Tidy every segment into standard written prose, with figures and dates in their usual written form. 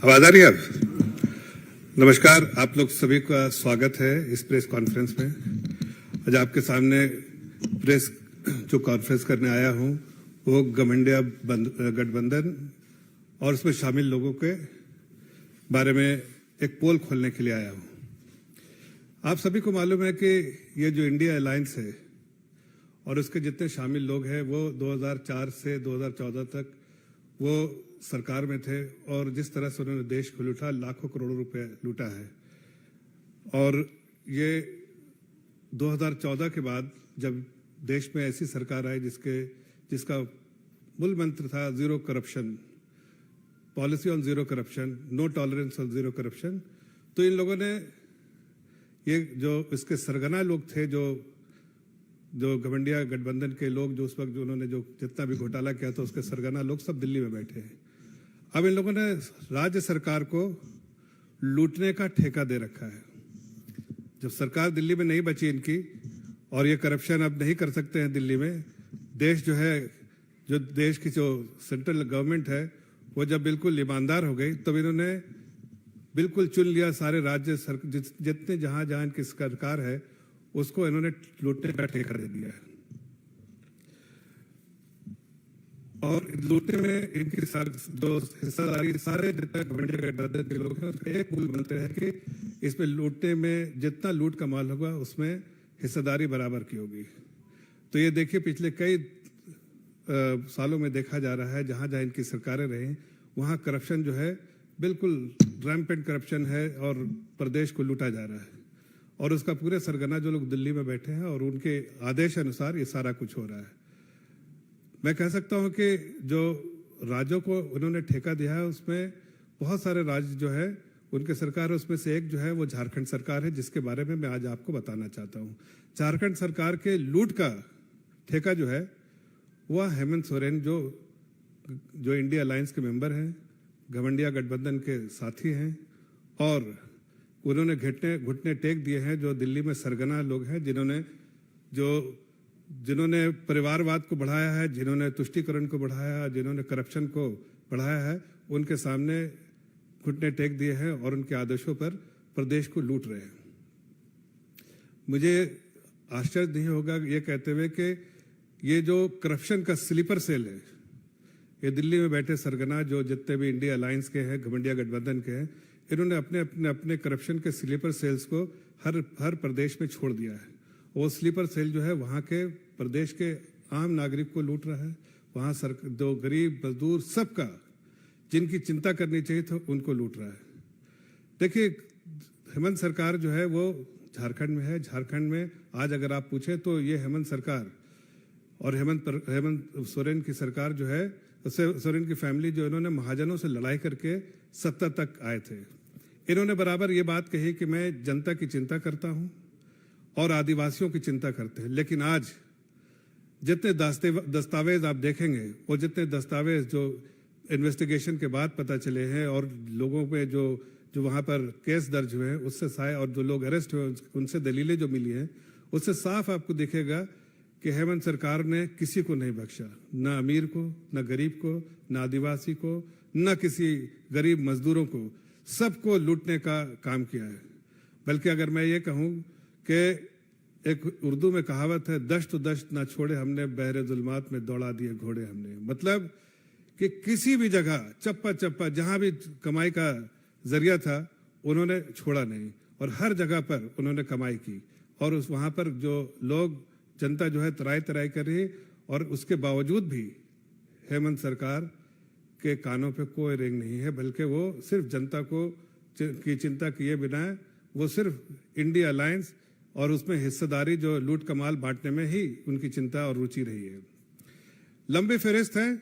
आवाज आ रही है अब? नमस्कार, आप लोग सभी का स्वागत है इस प्रेस कॉन्फ्रेंस में। आज आपके सामने प्रेस जो कॉन्फ्रेंस करने आया हूं वो गठबंधन गठबंधन और उसमें शामिल लोगों के बारे में एक पोल खोलने के लिए आया हूं। आप सभी को मालूम है कि ये जो इंडिया अलायंस है और उसके जितने शामिल लोग हैं वो 2004 से 2014 तक वो सरकार में थे और जिस तरह से उन्होंने देश को लूटा, लाखों करोड़ों रुपए लूटा है। और ये 2014 के बाद जब देश में ऐसी सरकार आई जिसका मूल मंत्र था zero corruption, policy on zero corruption, no tolerance on zero corruption, तो इन लोगों ने ये जो इसके सरगना लोग थे, जो गठबंधन गठबंधन के लोग, जो उस वक्त जो उन्होंने जो जितना भी घोटाला किया था उसके सरगना लोग सब दिल्ली में बैठे हैं। अब इन लोगों ने राज्य सरकार को लूटने का ठेका दे रखा है। जब सरकार दिल्ली में नहीं बची इनकी और ये करप्शन अब नहीं कर सकते हैं दिल्ली में, देश जो है, जो देश की जो सेंट्रल गवर्नमेंट है वो जब बिल्कुल ईमानदार हो गई तब इन्होंने बिल्कुल चुन लिया सारे राज्य जितने जहां जहां इनकी सरकार है उसको इन्होंने लूटने का ठेका दे दिया है। और लूटने में इनकी जो हिस्सेदारी सारे जितने गठबंधन गठबंधन के लोग हैं उसका एक मूल मंत्र है कि इसमें लूटने में जितना लूट का माल होगा उसमें हिस्सेदारी बराबर की होगी। तो ये देखिए पिछले कई सालों में देखा जा रहा है जहां जहां इनकी सरकारें रही वहां करप्शन जो है बिल्कुल रैम्पेंट करप्शन है और प्रदेश को लूटा जा रहा है और उसका पूरे सरगना जो लोग दिल्ली में बैठे हैं और उनके आदेश अनुसार ये सारा कुछ हो रहा है। मैं कह सकता हूं कि जो राज्यों को उन्होंने ठेका दिया है उसमें बहुत सारे राज्य जो है उनके सरकार है, उसमें से एक जो है वो झारखंड सरकार है जिसके बारे में मैं आज आपको बताना चाहता हूं। झारखंड सरकार के लूट का ठेका जो है वह हेमंत सोरेन जो इंडिया अलायंस के मेंबर हैं, गठबंधन गठबंधन के साथी हैं और उन्होंने घुटने टेक दिए हैं जो दिल्ली में सरगना लोग हैं जिन्होंने परिवारवाद को बढ़ाया है, जिन्होंने तुष्टीकरण को बढ़ाया है, जिन्होंने करप्शन को बढ़ाया है, उनके सामने घुटने टेक दिए हैं और उनके आदेशों पर प्रदेश को लूट रहे हैं। मुझे आश्चर्य नहीं होगा ये कहते हुए कि ये जो करप्शन का स्लीपर सेल है, ये दिल्ली में बैठे सरगना जो जितने भी इंडिया अलायंस के हैं, गठबंधन गठबंधन के हैं, इन्होंने अपने करप्शन के स्लीपर सेल्स को हर प्रदेश में छोड़ दिया है। वो स्लीपर सेल जो है वहाँ के प्रदेश के आम नागरिक को लूट रहा है, वहाँ जो गरीब मजदूर सबका जिनकी चिंता करनी चाहिए था उनको लूट रहा है। देखिए हेमंत सरकार जो है वो झारखंड में है। झारखंड में आज अगर आप पूछें तो ये हेमंत सरकार और हेमंत सोरेन की सरकार जो है, सोरेन की फैमिली जो इन्होंने महाजनों से लड़ाई करके सत्ता तक आए थे, इन्होंने बराबर ये बात कही कि मैं जनता की चिंता करता हूं और आदिवासियों की चिंता करते हैं। लेकिन आज जितने दस्तावेज आप देखेंगे और जितने दस्तावेज जो इन्वेस्टिगेशन के बाद पता चले हैं और लोगों पे जो वहां पर केस दर्ज हुए हैं उससे और जो लोग अरेस्ट हुए उनसे दलीलें जो मिली हैं उससे साफ आपको दिखेगा कि हेमंत सरकार ने किसी को नहीं बख्शा, न अमीर को, न गरीब को, न आदिवासी को, न किसी गरीब मजदूरों को, सबको लूटने का काम किया है। बल्कि अगर मैं ये कहूँ कि एक उर्दू में कहावत है, दश्त दश्त ना छोड़े हमने, बहरे जुल्मात में दौड़ा दिए घोड़े हमने। मतलब कि किसी भी जगह चप्पा जहां भी कमाई का जरिया था उन्होंने छोड़ा नहीं और हर जगह पर उन्होंने कमाई की और वहां पर जो लोग जनता जो है तराई कर रही और उसके बावजूद भी हेमंत सरकार के कानों पे कोई रेंग नहीं है, बल्कि वो सिर्फ जनता की चिंता किए बिना वो सिर्फ इंडिया अलायंस और उसमें हिस्सेदारी जो लूट कमाल बांटने में ही उनकी चिंता और रुचि रही है। लंबी फहरिस्त है,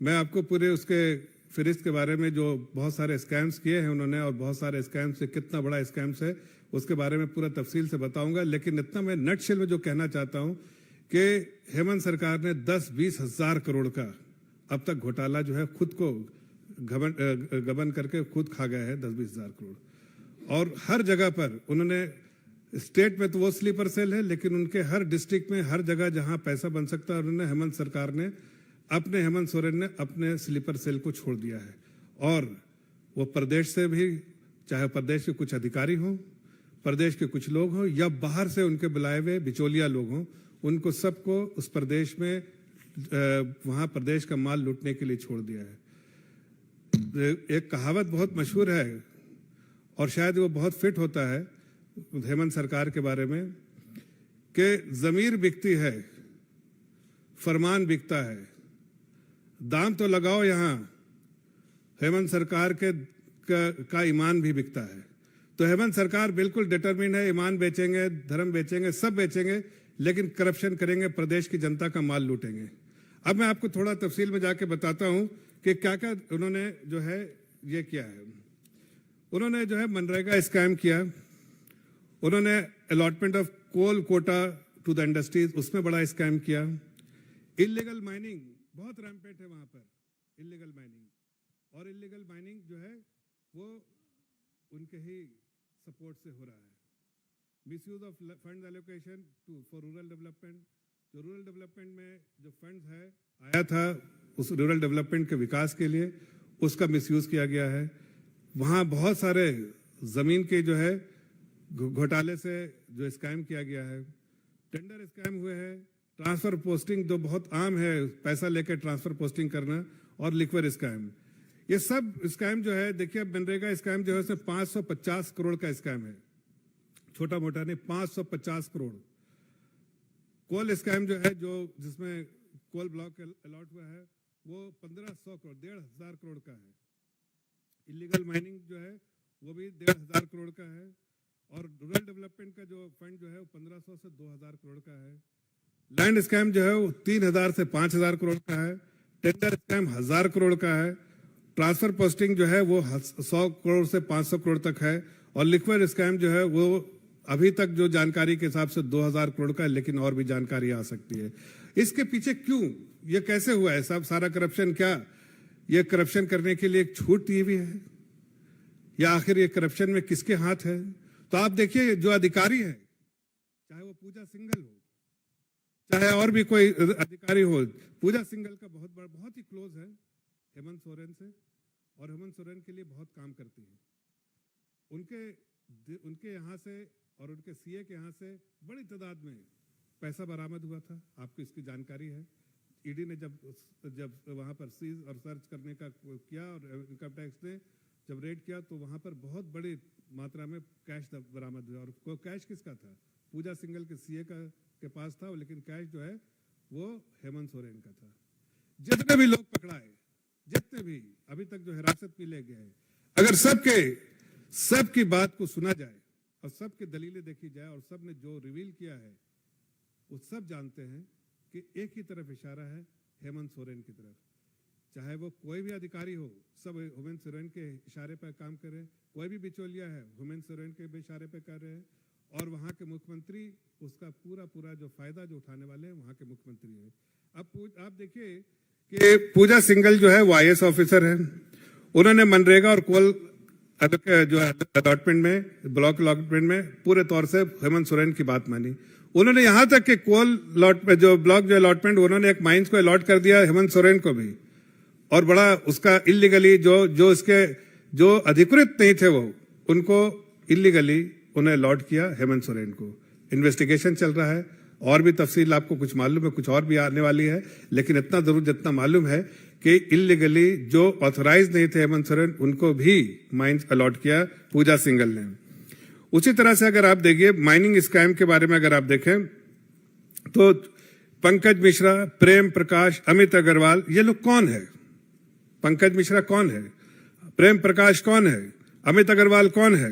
मैं आपको पूरे उसके फहरिस्त के बारे में जो बहुत सारे स्कैम्स किए हैं उन्होंने और बहुत सारे स्कैम्स से कितना बड़ा स्कैम्स है उसके बारे में पूरा तफसील से बताऊंगा। लेकिन इतना मैं नटशेल में जो कहना चाहता हूं कि हेमंत सरकार ने 10-20 हजार करोड़ का अब तक घोटाला जो है खुद को गबन करके खुद खा गया है, 10-20 हजार करोड़। और हर जगह पर उन्होंने, स्टेट में तो वो स्लीपर सेल है लेकिन उनके हर डिस्ट्रिक्ट में हर जगह जहां पैसा बन सकता है उन्होंने हेमंत सोरेन ने अपने स्लीपर सेल को छोड़ दिया है। और वो प्रदेश से भी, चाहे प्रदेश के कुछ अधिकारी हों, प्रदेश के कुछ लोग हों, या बाहर से उनके बुलाए हुए बिचौलिया लोग हों, उनको सबको उस प्रदेश में वहाँ प्रदेश का माल लूटने के लिए छोड़ दिया है। एक कहावत बहुत मशहूर है और शायद वो बहुत फिट होता है हेमंत सरकार के बारे में, कि ज़मीर बिकती है, फरमान बिकता है, दाम तो लगाओ यहाँ। हेमंत सरकार का ईमान भी बिकता है। तो हेमंत सरकार बिल्कुल डिटरमिन है, ईमान बेचेंगे, धर्म बेचेंगे, सब बेचेंगे, लेकिन करप्शन करेंगे, प्रदेश की जनता का माल लूटेंगे। अब मैं आपको थोड़ा तफसील में जाके बताता हूं कि क्या क्या उन्होंने जो है ये किया है। उन्होंने जो है मनरेगा स्कैम किया, उन्होंने allotment of coal quota to the industries, उसमें बड़ा स्कैम किया। इलीगल माइनिंग बहुत रैम्पेंट है वहां पर, इलीगल माइनिंग, और इलीगल माइनिंग जो है वो उनके ही सपोर्ट से हो रहा है। Misuse of fund allocation for rural development, जो रूरल डेवलपमेंट में जो फंड है आया था उस रूरल डेवलपमेंट के विकास के लिए, उसका मिसयूज किया गया है। वहाँ बहुत सारे जमीन के जो है घोटाले से जो स्कैम किया गया है, टेंडर स्कैम हुए हैं, ट्रांसफर पोस्टिंग जो बहुत आम है, पैसा लेकर ट्रांसफर पोस्टिंग करना, और लिक्विड स्कैम। ये सब स्कैम जो है, देखिए मनरेगा स्कैम जो है उसमें 550 करोड़ का स्कैम है, छोटा मोटा नहीं, 550 करोड़। कोल स्कैम जो है, जो जिसमें कोल ब्लॉक अलॉट हुआ है, वो 1500 करोड़, 1500 करोड़ का है। इलीगल माइनिंग जो है वो भी 1500 करोड़ का है, और रूरल डेवलपमेंट का जो फंड जो है वो 1500 से 2000 करोड़ का है। लैंड स्कैम जो है वो 3000 से 5000 करोड़ का है। टेंडर स्कैम 1000 करोड़ का है। ट्रांसफर पोस्टिंग जो है वो 100 करोड़ से 500 करोड़ तक है, और लिक्विड स्कैम जो है वो अभी तक जो जानकारी के हिसाब से 2000 करोड़ का है, लेकिन और भी जानकारी आ सकती है। इसके पीछे क्यों, ये कैसे हुआ है सब सारा करप्शन? क्या ये करप्शन करने के लिए एक छूट दी हुई है, या आखिर ये करप्शन में किसके हाथ है? तो आप देखिए, जो अधिकारी है, चाहे वो पूजा सिंघल हो, चाहे और भी कोई अधिकारी हो, पूजा सिंघल का बहुत ही क्लोज है हेमंत सोरेन से, और हेमंत सोरेन के लिए बहुत काम करती है। उनके यहाँ से और उनके सीए के यहाँ से बड़ी तादाद में पैसा बरामद हुआ था, आपको इसकी जानकारी है। ईडी ने जब वहाँ पर सीज और सर्च करने का किया, और इनकम टैक्स ने जब रेड किया, तो वहाँ पर बहुत बड़ी मात्रा में कैश बरामद हुआ। और वो कैश किसका था? पूजा सिंघल के सीए के पास था, लेकिन कैश जो है वो हेमंत सोरेन का था। जितने भी लोग पकड़ाए, जितने भी अभी तक जो हिरासत में ले गए, अगर सबकी बात को सुना जाए और सबकी दलीलें देखी जाए, और सब ने जो रिवील किया है वो सब जानते हैं कि एक ही तरफ इशारा है, हेमंत सोरेन की तरफ। चाहे वो कोई भी अधिकारी हो, सब हेमंत सोरेन के इशारे पर काम करे। कोई भी बिचौलिया है, हेमंत सोरेन के भी इशारे पर कर रहे हैं, और वहाँ के मुख्यमंत्री उसका पूरा जो फायदा जो उठाने वाले हैं, वहाँ के मुख्यमंत्री है। अब आप देखिए कि पूजा सिंघल जो है वो IAS ऑफिसर है। उन्होंने मनरेगा और कोल जो अलॉटमेंट में, ब्लॉक अलॉटमेंट में पूरे तौर से हेमंत सोरेन की बात मानी। उन्होंने यहां तक कि कोल जो ब्लॉक जो अलॉटमेंट, उन्होंने एक माइंस को अलॉट कर दिया हेमंत सोरेन को भी, और बड़ा उसका इलीगली जो अधिकृत नहीं थे, वो उनको इलीगली उन्हें अलॉट किया हेमंत सोरेन को। इन्वेस्टिगेशन चल रहा है, और भी तफसील आपको कुछ मालूम है, कुछ और भी आने वाली है, लेकिन इतना जरूर जितना मालूम है कि इलीगली जो ऑथराइज नहीं थे हेमंत सोरेन, उनको भी माइंस अलॉट किया पूजा सिंघल ने। उसी तरह से अगर आप देखिए माइनिंग स्कैम के बारे में अगर आप देखें, तो पंकज मिश्रा, प्रेम प्रकाश, अमित अग्रवाल, ये लोग कौन है? पंकज मिश्रा कौन है? प्रेम प्रकाश कौन है? अमित अग्रवाल कौन है?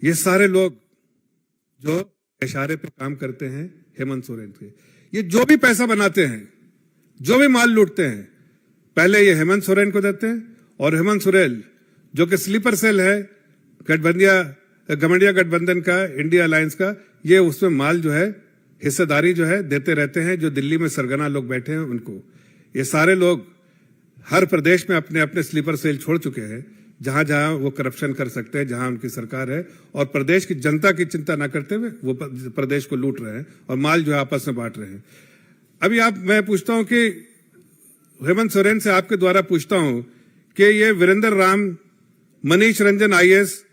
ये सारे लोग जो इशारे पे काम करते हैं हेमंत सोरेन के। ये जो भी पैसा बनाते हैं, जो भी माल लूटते हैं, पहले ये हेमंत सोरेन को देते हैं, और हेमंत सोरेन जो कि स्लीपर सेल है गठबंधन गठबंधन का, इंडिया अलायंस का, ये उसमें माल जो है हिस्सेदारी जो है देते रहते हैं। जो दिल्ली में सरगना लोग बैठे हैं उनको, ये सारे लोग हर प्रदेश में अपने अपने स्लीपर सेल छोड़ चुके हैं, जहां जहां वो करप्शन कर सकते हैं, जहां उनकी सरकार है, और प्रदेश की जनता की चिंता ना करते हुए वो प्रदेश को लूट रहे हैं और माल जो है आपस में बांट रहे हैं। अभी मैं पूछता हूं कि हेमंत सोरेन से आपके द्वारा पूछता हूं कि ये वीरेंद्र राम मनीष रंजन आईएएस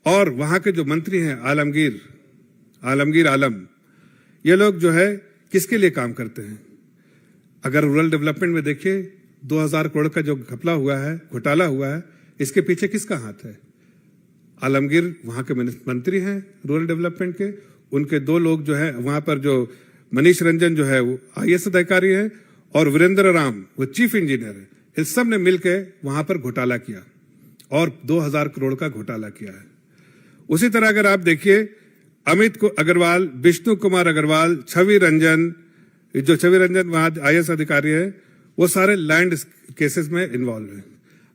और वहां के जो मंत्री हैं आलमगीर आलम, ये लोग जो है किसके लिए काम करते हैं? अगर रूरल डेवलपमेंट में देखिए 2000 करोड़ का जो घोटाला हुआ है, इसके पीछे किसका हाथ है? आलमगीर वहां के मंत्री हैं रूरल डेवलपमेंट के, उनके दो लोग जो है वहां पर, जो मनीष रंजन जो है वो आईएएस अधिकारी है और वीरेंद्र राम वो चीफ इंजीनियर है। इस सब ने मिलकर वहां पर घोटाला किया और 2000 करोड़ का घोटाला किया है। उसी तरह अगर आप देखिए अमित अग्रवाल, विष्णु कुमार अग्रवाल, छवि रंजन वहां आईएएस अधिकारी है, वो सारे लैंड केसेस में इन्वॉल्व है।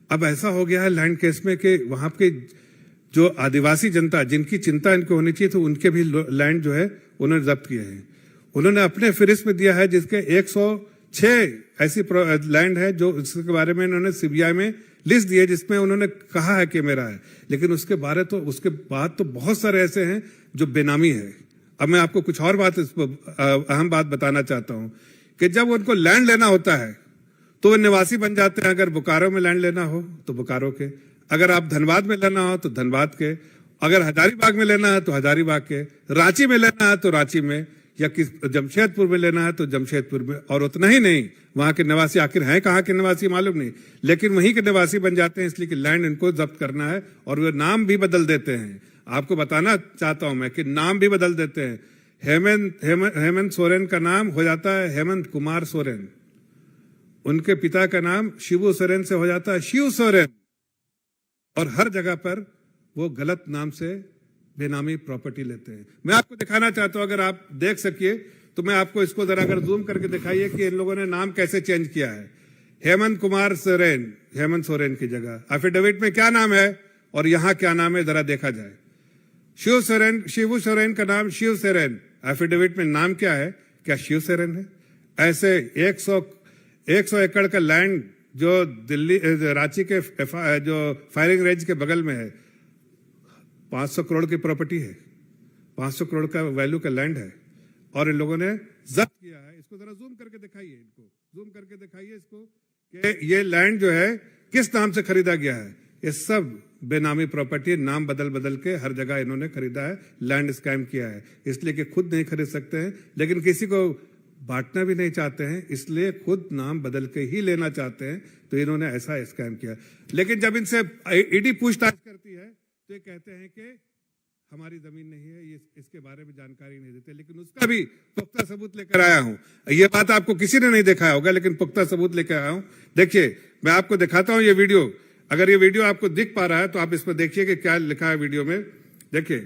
अब ऐसा हो गया है लैंड केस में कि वहां के जो आदिवासी जनता जिनकी चिंता इनको होनी चाहिए, तो उनके भी लैंड जो है उन्होंने जब्त किए हैं। उन्होंने अपने फहरिस्त में दिया है जिसके 106 ऐसी लैंड है जो इसके बारे में इन्होंने सीबीआई में लिस्ट दी है, जिसमें उन्होंने कहा है कि मेरा है, लेकिन उसके बाद तो बहुत सारे ऐसे हैं जो बेनामी है। अब मैं आपको कुछ और अहम बात बताना चाहता हूं कि जब उनको लैंड लेना होता है तो वो निवासी बन जाते हैं। अगर बोकारो में लैंड लेना हो तो बोकारो के, अगर आप धनबाद में लेना हो तो धनबाद के, अगर हजारीबाग में लेना है तो हजारीबाग के, रांची में लेना है तो रांची में, या जमशेदपुर में लेना है तो जमशेदपुर में। और उतना ही नहीं, वहां के निवासी आखिर हैं कहाँ के निवासी मालूम नहीं, लेकिन वहीं के निवासी बन जाते हैं, इसलिए कि लैंड इनको जब्त करना है। और वे नाम भी बदल देते हैं। आपको बताना चाहता हूं मैं कि नाम भी बदल देते हैं। हेमंत सोरेन का नाम हो जाता है हेमंत कुमार सोरेन, उनके पिता का नाम शिबू सोरेन से हो जाता है शिव सोरेन, और हर जगह पर वो गलत नाम से बेनामी प्रॉपर्टी लेते हैं। मैं आपको दिखाना चाहता हूं, अगर आप देख सकिए तो मैं आपको इसको जरा अगर जूम करके दिखाइए कि इन लोगों ने नाम कैसे चेंज किया है। हेमंत कुमार सोरेन, हेमंत सोरेन की जगह एफिडेविट में क्या नाम है और यहां क्या नाम है जरा देखा जाए। शिबू सोरेन का नाम शिव सोरेन, एफिडेविट में नाम क्या है? क्या शिव सोरेन है? ऐसे 100 एकड़ का लैंड जो दिल्ली रांची के जो फायरिंग रेंज के बगल में है, 500 करोड़ की प्रॉपर्टी है, 500 करोड़ का वैल्यू का लैंड है, और इन लोगों ने जब्त किया है। इसको जरा जूम करके दिखाइए, इसको कि ये लैंड जो है किस नाम से खरीदा गया है। ये सब बेनामी प्रॉपर्टी, नाम बदल के हर जगह इन्होंने खरीदा है, लैंड स्कैम किया है। इसलिए कि खुद नहीं खरीद सकते हैं, लेकिन किसी को बांटना भी नहीं चाहते हैं, इसलिए खुद नाम बदल के ही लेना चाहते हैं, तो इन्होंने ऐसा स्कैम किया। लेकिन जब इनसे ईडी पूछताछ करती है तो ये कहते हैं कि हमारी जमीन नहीं है, ये इसके बारे में जानकारी नहीं देते, लेकिन उसका भी पुख्ता सबूत लेकर आया हूं। ये बात आपको किसी ने नहीं दिखाया होगा, लेकिन पुख्ता सबूत लेकर आया हूं। देखिए, मैं आपको दिखाता हूं ये वीडियो। अगर ये वीडियो आपको दिख पा रहा है तो आप इस पर देखिए कि क्या लिखा है वीडियो में। देखिए,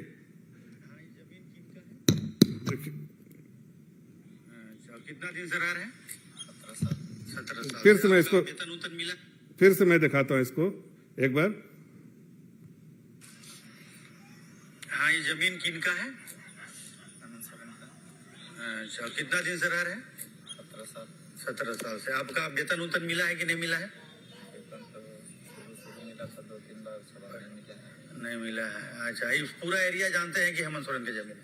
कितना दिन से रह रहे हैं? 17 साल। फिर से मैं इसको वेतन मिला? फिर से मैं दिखाता हूं इसको एक बार। हाँ, ये जमीन किनका है? अच्छा, कितना दिन से रह रहे हैं? 17 साल से। आपका वेतन मिला है कि नहीं मिला है? नहीं मिला है। अच्छा, इस पूरा एरिया जानते हैं कि हेमंत सोरेन की जमीन?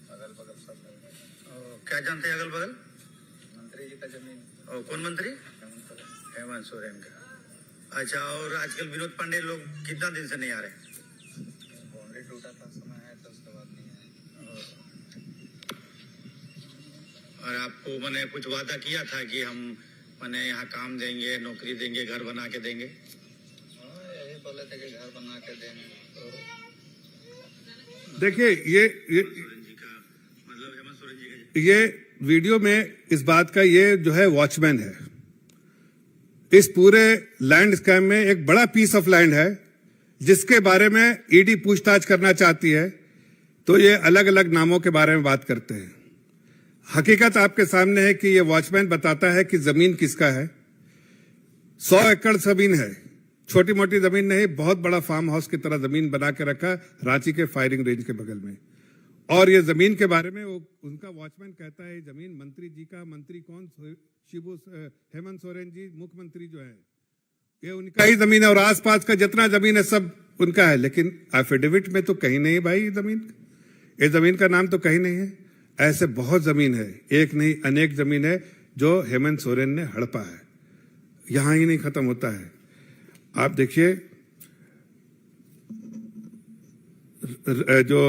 अगल बगल सब क्या जानते हैं? अगल बगल मंत्री जी का जमीन। और कौन मंत्री? हेमंत सोरेन का। अच्छा, और आजकल विनोद पांडे लोग कितना दिन से नहीं आ रहे? बाउंड्री टूटा था, समय है तो उसके बाद नहीं आए। और आपको मैंने कुछ वादा किया था कि हम मैंने यहाँ काम देंगे, नौकरी देंगे, घर बना के देंगे? यही बोले थे कि घर बना के देंगे। देखिए, ये वीडियो में इस बात का ये जो है वॉचमैन है। इस पूरे लैंड स्कैम में एक बड़ा पीस ऑफ लैंड है जिसके बारे में ईडी पूछताछ करना चाहती है, तो ये अलग अलग नामों के बारे में बात करते हैं। हकीकत आपके सामने है कि ये वॉचमैन बताता है कि जमीन किसका है। 100 एकड़ जमीन है, छोटी मोटी जमीन नहीं, बहुत बड़ा फार्म हाउस की तरह जमीन बना के रखा रांची के फायरिंग रेंज के बगल में। और ये जमीन के बारे में उनका वॉचमैन कहता है जमीन मंत्री जी का, मंत्री कौन? हेमंत सोरेन जी, मुख्यमंत्री जो है, ये उनका ही जमीन है, और आसपास का जितना जमीन है सब उनका है। लेकिन एफिडेविट में तो कहीं नहीं भाई, ये जमीन का नाम तो कहीं नहीं है। ऐसे बहुत जमीन है, एक नहीं अनेक जमीन है जो हेमंत सोरेन ने हड़पा है। यहां ही नहीं खत्म होता है। आप देखिए, जो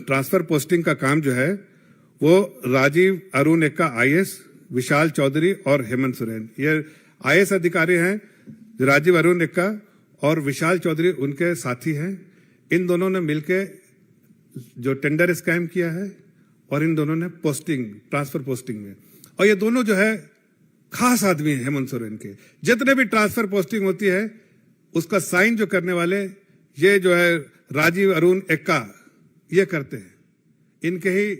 ट्रांसफर पोस्टिंग का काम जो है वो राजीव अरुण एक्का आईएएस, विशाल चौधरी और हेमंत सोरेन, ये आईएएस अधिकारी हैं। राजीव अरुण एक्का और विशाल चौधरी उनके साथी हैं। इन दोनों ने मिलकर जो टेंडर स्कैम किया है और इन दोनों ने पोस्टिंग, ट्रांसफर पोस्टिंग में, और ये दोनों जो है खास आदमी हैं हेमंत सोरेन के। जितने भी ट्रांसफर पोस्टिंग होती है उसका साइन जो करने वाले ये जो है राजीव अरुण एक्का ये करते हैं। इनके ही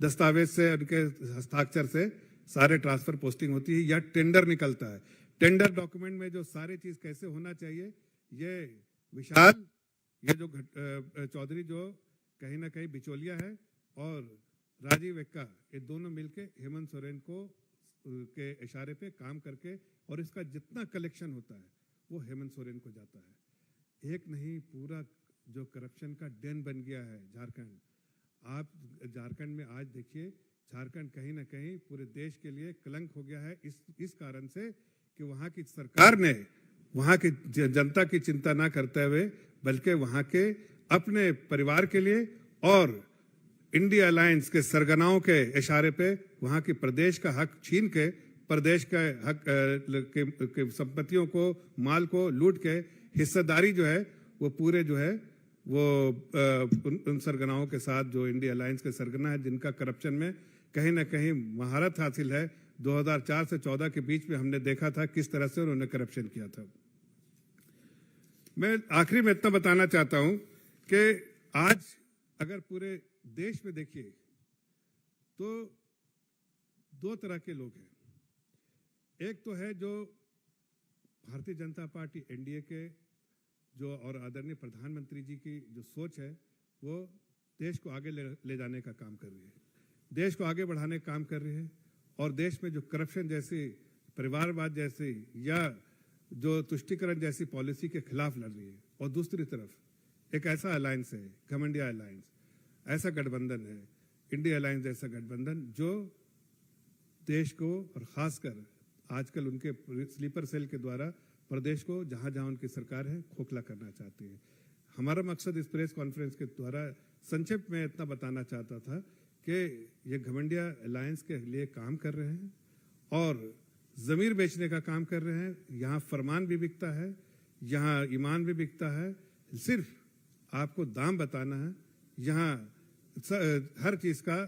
दस्तावेज से, उनके हस्ताक्षर से सारे ट्रांसफर पोस्टिंग होती है या टेंडर निकलता है। टेंडर डॉक्यूमेंट में जो सारी चीज कैसे होना चाहिए, ये विशाल, ये जो चौधरी जो कहीं ना कहीं बिचौलिया है, और राजीव एक्का, ये दोनों मिलके हेमंत सोरेन को के इशारे पे काम करके, और इसका जितना कलेक्शन होता है वो हेमंत सोरेन को जाता है। एक नहीं, पूरा जो करप्शन का डेन बन गया है झारखंड। आप झारखंड में आज देखिए, झारखंड कहीं ना कहीं पूरे देश के लिए कलंक हो गया है इस कारण से कि वहां की सरकार ने वहां की जनता की चिंता ना करते हुए बल्कि वहां के अपने परिवार के लिए और इंडिया अलायंस के सरगनाओं के इशारे पे वहां की प्रदेश का हक छीन के, प्रदेश का हक के संपत्तियों को, माल को लूट के हिस्सेदारी जो है वो पूरे जो है वो उन सरगनाओं के साथ, जो इंडिया अलायंस के सरगना है, जिनका करप्शन में कहीं ना कहीं महारत हासिल है। 2004 से 14 के बीच में हमने देखा था किस तरह से उन्होंने करप्शन किया था। मैं आखिरी में इतना बताना चाहता हूं कि आज अगर पूरे देश में देखिए तो दो तरह के लोग हैं। एक तो है जो भारतीय जनता पार्टी एनडीए के जो और आदरणीय प्रधानमंत्री जी की जो सोच है वो देश को आगे ले जाने का काम कर रही है, देश को आगे बढ़ाने का काम कर रही है, और देश में जो करप्शन जैसी, परिवारवाद जैसी या जो तुष्टीकरण जैसी पॉलिसी के खिलाफ लड़ रही है। और दूसरी तरफ एक ऐसा अलायंस है, घमंडिया अलायंस, ऐसा गठबंधन है, इंडिया अलायंस जैसा गठबंधन, जो देश को और खासकर आजकल उनके स्लीपर सेल के द्वारा प्रदेश को जहां जहां उनकी सरकार है खोखला करना चाहती है। हमारा मकसद इस प्रेस कॉन्फ्रेंस के द्वारा संक्षिप्त में इतना बताना चाहता था कि ये घमंडिया अलायंस के लिए काम कर रहे हैं और जमीर बेचने का काम कर रहे हैं। यहाँ फरमान भी बिकता है, यहाँ ईमान भी बिकता है। सिर्फ आपको दाम बताना है, यहाँ हर चीज का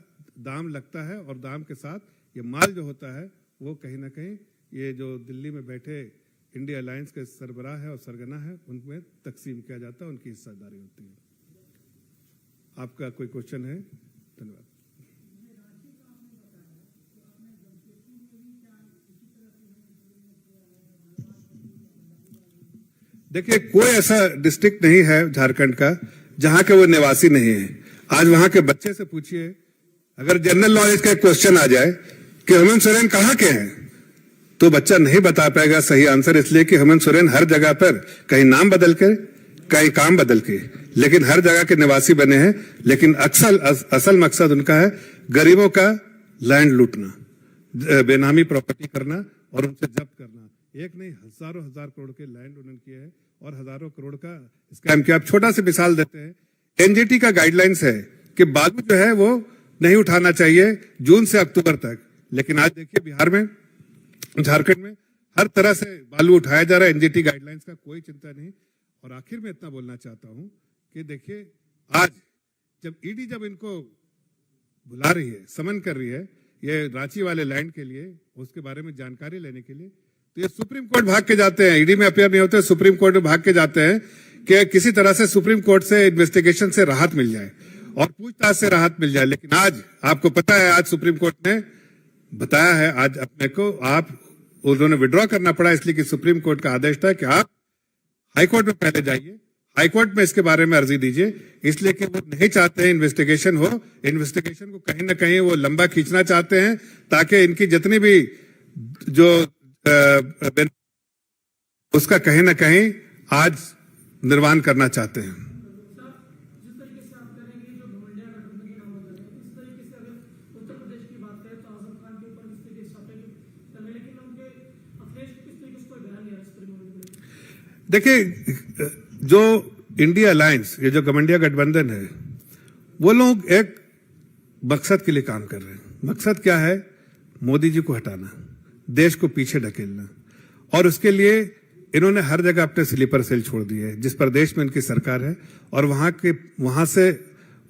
दाम लगता है, और दाम के साथ ये माल जो होता है वो कहीं ना कहीं ये जो दिल्ली में बैठे इंडिया अलायंस के सरबराह है और सरगना है उनमें तकसीम किया जाता है, उनकी हिस्सेदारी होती है। आपका कोई क्वेश्चन है? धन्यवाद। देखिए, कोई ऐसा डिस्ट्रिक्ट नहीं है झारखंड का जहां के वो निवासी नहीं है। आज वहां के बच्चे से पूछिए, अगर जनरल नॉलेज का एक क्वेश्चन आ जाए कि हेमंत सोरेन कहां के हैं, तो बच्चा नहीं बता पाएगा सही आंसर, इसलिए कि हेमंत सोरेन हर जगह पर कहीं नाम बदल के, कहीं काम बदल के, लेकिन हर जगह के निवासी बने हैं। लेकिन असल मकसद उनका है गरीबों का लैंड लूटना, बेनामी प्रॉपर्टी करना और उनसे जब्त करना। एक नहीं, हजारों हजार करोड़ के लैंड उन्होंने किए हैं और हजारों करोड़ का स्कैम किया। आप छोटा सा मिसाल देते हैं, एनजीटी का गाइडलाइंस है कि बालू जो है वो नहीं उठाना चाहिए जून से अक्टूबर तक, लेकिन आज देखिए बिहार में, झारखंड में हर तरह से बालू उठाया जा रहा है। एनजीटी गाइडलाइंस का कोई चिंता नहीं। और आखिर में इतना बोलना चाहता हूं कि देखिए, आज जब ईडी जब इनको बुला रही है, समन कर रही है ये रांची वाले लैंड के लिए, उसके बारे में जानकारी लेने के लिए, तो ये सुप्रीम कोर्ट भाग के जाते हैं। ईडी में अपियर नहीं होते, सुप्रीम कोर्ट में भाग के जाते हैं कि किसी तरह से सुप्रीम कोर्ट से इन्वेस्टिगेशन से राहत मिल जाए और पूछताछ से राहत मिल जाए। लेकिन आज आपको पता है, आज सुप्रीम कोर्ट ने बताया है, आज अपने को आप उन्होंने विड्रॉ करना पड़ा इसलिए कि सुप्रीम कोर्ट का आदेश था कि आप हाईकोर्ट में पहले जाइए, हाईकोर्ट में इसके बारे में अर्जी दीजिए, इसलिए कि वो नहीं चाहते हैं इन्वेस्टिगेशन हो। इन्वेस्टिगेशन को कहीं ना कहीं वो लंबा खींचना चाहते हैं ताकि इनकी जितनी भी जो उसका कहीं ना कहीं आज निर्वाण करना चाहते हैं। देखिए, जो इंडिया अलायंस, ये जो गठबंधन गठबंधन है, वो लोग एक मकसद के लिए काम कर रहे हैं। मकसद क्या है? मोदी जी को हटाना, देश को पीछे ढकेलना, और उसके लिए इन्होंने हर जगह अपने स्लीपर सेल छोड़ दिए हैं। जिस प्रदेश में इनकी सरकार है और वहां से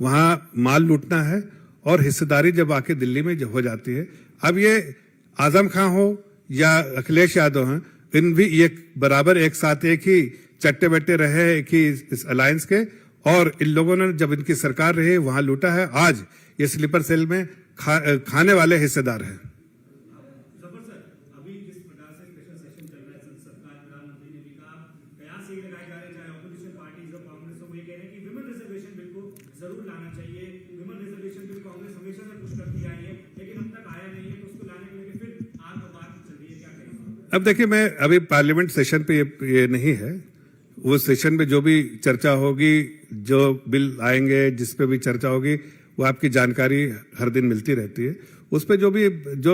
माल लूटना है, और हिस्सेदारी जब आके दिल्ली में हो जाती है। अब ये आजम खान हो या अखिलेश यादव हैं, इन भी ये बराबर एक साथ एक ही चट्टे बट्टे रहे एक ही इस अलायंस के, और इन लोगों ने जब इनकी सरकार रही वहां लूटा है। आज ये स्लीपर सेल में खाने वाले हिस्सेदार हैं। अभी जिस प्रकार से क्वेश्चन सेशन चल रहा है संसद का, प्रधानमंत्री ने भी कहा, कयास यही लगाए जा रहे हैं, चाहे ऑपोजिशन पार्टीज और कांग्रेस हो, ये कह रहे हैं कि विमेन रिजर्वेशन बिल को जरूर लाना चाहिए। विमेन रिजर्वेशन बिल कांग्रेस हमेशा से पुश करती आई है, लेकिन अब तक आया नहीं है, तो उसको लाने के लिए फिर आग और बात चल रही है, क्या कहेंगे? अब देखिए, मैं अभी पार्लियामेंट सेशन पे ये नहीं है, वो सेशन में जो भी चर्चा होगी, जो बिल आएंगे, जिस पे भी चर्चा होगी, वो आपकी जानकारी हर दिन मिलती रहती है। उस पे जो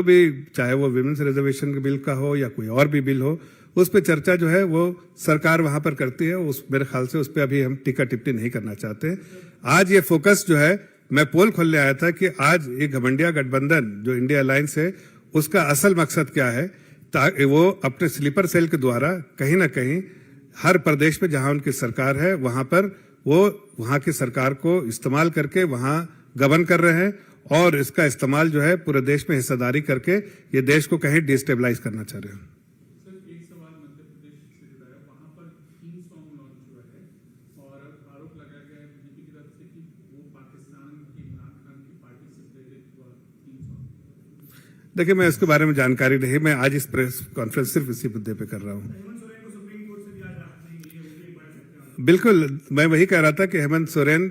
भी चाहे वो विमेन्स रिजर्वेशन के बिल का हो या कोई और भी बिल हो, उस पे चर्चा जो है वो सरकार वहां पर करती है। मेरे ख्याल से उस पे अभी हम टीका टिप्पणी नहीं करना चाहते। आज ये फोकस जो है, मैं पोल खोलने आया था कि आज ये घमंडिया गठबंधन जो इंडिया अलायंस है, उसका असल मकसद क्या है, ताकि वो अपने स्लीपर सेल के द्वारा कहीं ना कहीं हर प्रदेश में जहां उनकी सरकार है वहां पर वो वहां की सरकार को इस्तेमाल करके वहां गबन कर रहे हैं, और इसका इस्तेमाल जो है पूरे देश में हिस्सेदारी करके ये देश को कहीं डिस्टेबलाइज करना चाह रहे हैं। सर, एक सवाल मध्य प्रदेश से जुड़ा है। वहां पर थीम सॉन्ग लॉन्च हुआ है और आरोप लगाया गया है बीजेपी की तरफ से कि वो पाकिस्तान के इमरान खान की पार्टी से प्रेरित हुआ थीम सॉन्ग। देखिए, मैं इसके बारे में जानकारी नहीं, मैं आज इस प्रेस कॉन्फ्रेंस सिर्फ इसी मुद्दे पे कर रहा हूँ। हेमंत सोरेन को सुप्रीम कोर्ट से भी आज राहत नहीं मिली है, वो भी एक बड़ा फैक्टर। बिल्कुल, मैं वही कह रहा था कि हेमंत सोरेन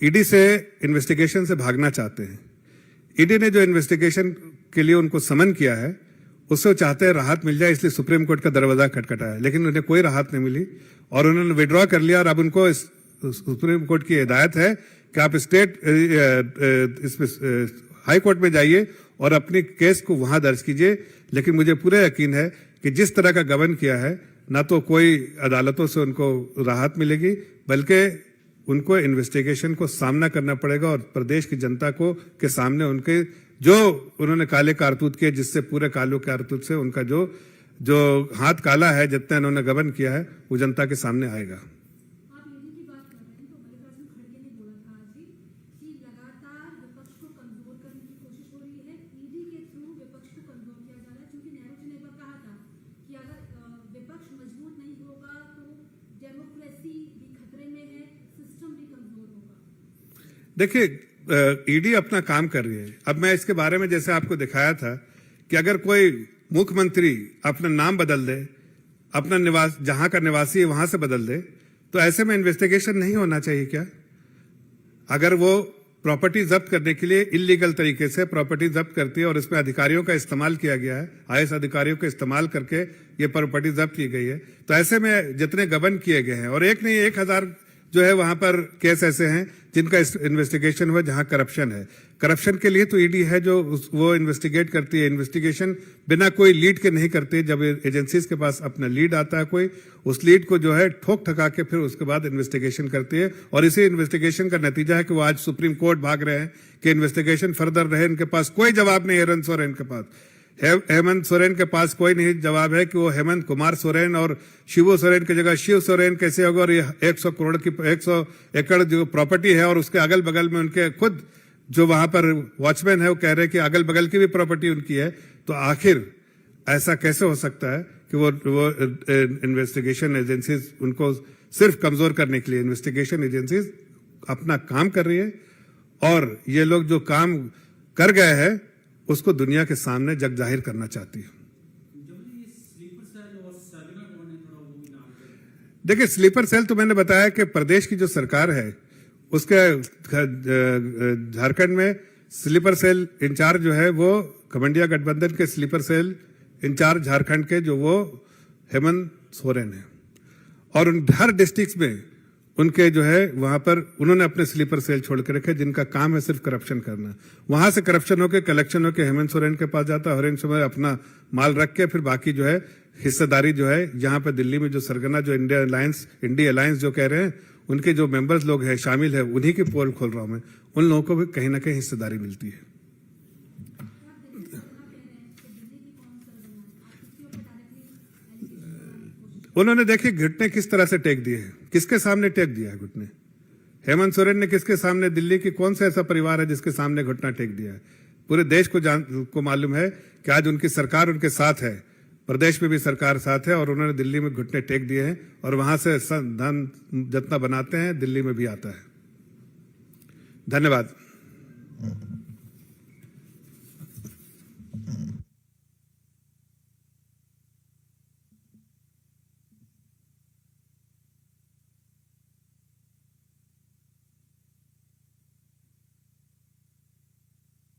ईडी से इन्वेस्टिगेशन से भागना चाहते हैं। ईडी ने जो इन्वेस्टिगेशन के लिए उनको समन किया है, उससे वो चाहते हैं राहत मिल जाए, इसलिए सुप्रीम कोर्ट का दरवाजा खटखटाया, लेकिन उन्हें कोई राहत नहीं मिली और उन्होंने विड्रॉ कर लिया। और अब उनको सुप्रीम कोर्ट की हिदायत है कि आप हाई कोर्ट में जाइए और अपनी केस को वहां दर्ज कीजिए। लेकिन मुझे पूरा यकीन है कि जिस तरह का गबन किया है, ना तो कोई अदालतों से उनको राहत मिलेगी, बल्कि उनको इन्वेस्टिगेशन को सामना करना पड़ेगा, और प्रदेश की जनता को के सामने उनके जो उन्होंने काले कारतूत किए, जिससे पूरे काले कारतूत से उनका जो हाथ काला है, जितना इन्होंने गबन किया है, वो जनता के सामने आएगा। आप ईडी की बात कर रहे हैं, तो मल्लिकार्जुन खड़गे ने बोला था आज ही कि लगातार विपक्ष को कमजोर करने की कोशिश हो रही है, ईडी के थ्रू विपक्ष को कमजोर किया जा रहा है। क्योंकि नेहरू जी ने एक बार कहा था कि अगर विपक्ष मजबूत नहीं होगा तो डेमोक्रेसी भी खतरे में है, सिस्टम भी कमजोर होगा। देखिए, ईडी अपना काम कर रही है। अब मैं इसके बारे में जैसे आपको दिखाया था कि अगर कोई मुख्यमंत्री अपना नाम बदल दे, अपना निवास जहां का निवासी है वहां से बदल दे, तो ऐसे में इन्वेस्टिगेशन नहीं होना चाहिए क्या? अगर वो प्रॉपर्टी जब्त करने के लिए इलीगल तरीके से प्रॉपर्टी जब्त करती है और इसमें अधिकारियों का इस्तेमाल किया गया है, आईएएस अधिकारियों का इस्तेमाल करके ये प्रॉपर्टी जब्त की गई है, तो ऐसे में जितने गबन किए गए हैं, और एक नहीं 1000 जो है वहां पर केस ऐसे हैं जिनका इन्वेस्टिगेशन हुआ जहां करप्शन है। करप्शन के लिए तो ईडी है जो वो इन्वेस्टिगेट करती है। इन्वेस्टिगेशन बिना कोई लीड के नहीं करती। जब एजेंसीज के पास अपना लीड आता है कोई, उस लीड को जो है ठोक ठका के फिर उसके बाद इन्वेस्टिगेशन करती है, और इसी इन्वेस्टिगेशन का नतीजा है कि वो आज सुप्रीम कोर्ट भाग रहे हैं कि इन्वेस्टिगेशन फर्दर रहे। इनके पास कोई जवाब नहीं है। हेमंत सोरेन के पास कोई नहीं जवाब है कि वो हेमंत कुमार सोरेन और शिबू सोरेन की जगह शिव सोरेन कैसे होगा, और ये 100 करोड़ की 100 एकड़ जो प्रॉपर्टी है, और उसके अगल बगल में उनके खुद जो वहां पर वॉचमैन है वो कह रहे हैं कि अगल बगल की भी प्रॉपर्टी उनकी है। तो आखिर ऐसा कैसे हो सकता है कि वो इन्वेस्टिगेशन एजेंसीज उनको सिर्फ कमजोर करने के लिए इन्वेस्टिगेशन एजेंसीज अपना काम कर रही है, और ये लोग जो काम कर गए हैं उसको दुनिया के सामने जग जाहिर करना चाहती है। देखिए, स्लीपर सेल तो मैंने बताया कि प्रदेश की जो सरकार है उसके झारखंड में स्लीपर सेल इंचार्ज जो है वो घमंडिया गठबंधन के स्लीपर सेल इंचार्ज झारखंड के जो वो हेमंत सोरेन है, और उन हर डिस्ट्रिक्ट में उनके जो है वहां पर उन्होंने अपने स्लीपर सेल छोड़ के रखे जिनका काम है सिर्फ करप्शन करना। वहां से करप्शन होकर कलेक्शन होकर हेमंत सोरेन के पास जाता है, हेमंत सोरेन अपना माल रख के फिर बाकी जो है हिस्सेदारी जो है यहाँ पे दिल्ली में जो सरगना जो इंडिया अलायंस जो कह रहे हैं उनके जो मेंबर्स लोग हैं शामिल है उन्हीं की पोल खोल रहा हूं मैं, उन लोगों को भी कहीं ना कहीं हिस्सेदारी मिलती है। उन्होंने देखिए घुटने किस तरह से टेक दिए हैं, किसके सामने टेक दिया है घुटने। हेमंत सोरेन ने किसके सामने, दिल्ली की कौन सा ऐसा परिवार है जिसके सामने घुटना टेक दिया है? पूरे देश को मालूम है कि आज उनकी सरकार उनके साथ है, प्रदेश में भी सरकार साथ है, और उन्होंने दिल्ली में घुटने टेक दिए हैं और वहां से धन जितना बनाते हैं दिल्ली में भी आता है। धन्यवाद।